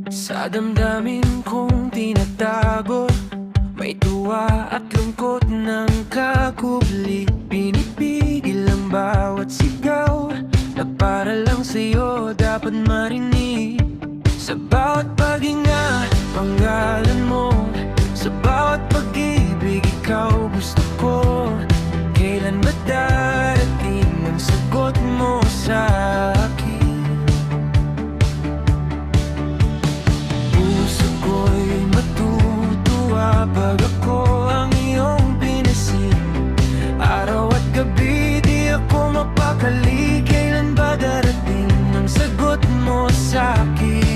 Sa damdamin kong tinatago, may tuwa at lungkot ng kakubli. Pinipigil ang bawat sigaw na para lang sa'yo dapat marinig. Sa bawat paghinga, panggalan mo. Sa bawat pag-ibig, ikaw gusto ko. Kailan ba darating ang sagot mo sa akin? Puso ko'y matutuwa pag ako ang iyong pinasin. Araw at gabi, di ako mapakali. Kailan ba darating ang sagot mo sa akin?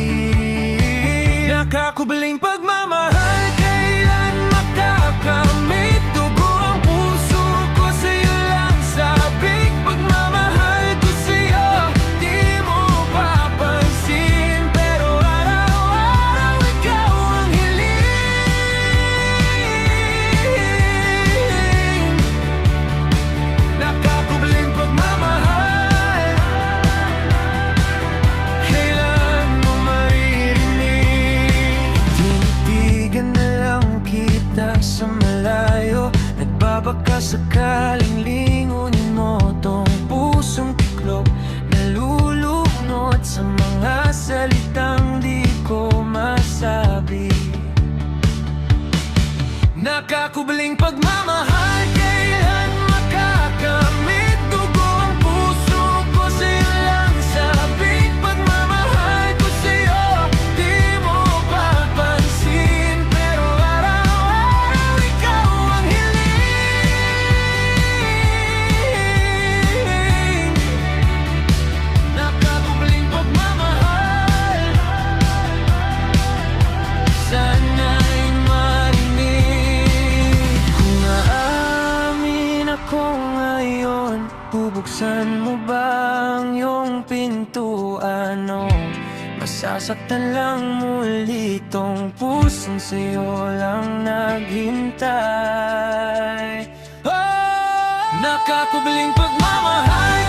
Nakakubling pagmamahal, kailan makakamit? Dugo ang puso ko sa'yo lang sabik. Pagmamahal ko sa'yo, di mo papansin. Pero araw-araw ikaw ang hiling. Nakakubling pagmamahal, kailan mo maririnig? Tinitigan na lang kita sa malayo. Nagbabaka sakaling lingunin mo tong pusong tiklop. Nalulunod sa mga salitang di ko masabi. Nakakubling pagmamahal, kailan makakamit? Dugo ang puso ko sa'yo lang sabik. Pagmamahal ko sa'yo, di mo papansin. Pero araw-araw ikaw ang hiling. Nakakubling pagmamahal, sana'y marinig. Kung aamin ako ngayon, bubuksan mo ba ang iyong pintuan? O masasaktan lang muli tong pusong sa'yo lang naghintay. Oh! Nakakubling pagmamahal,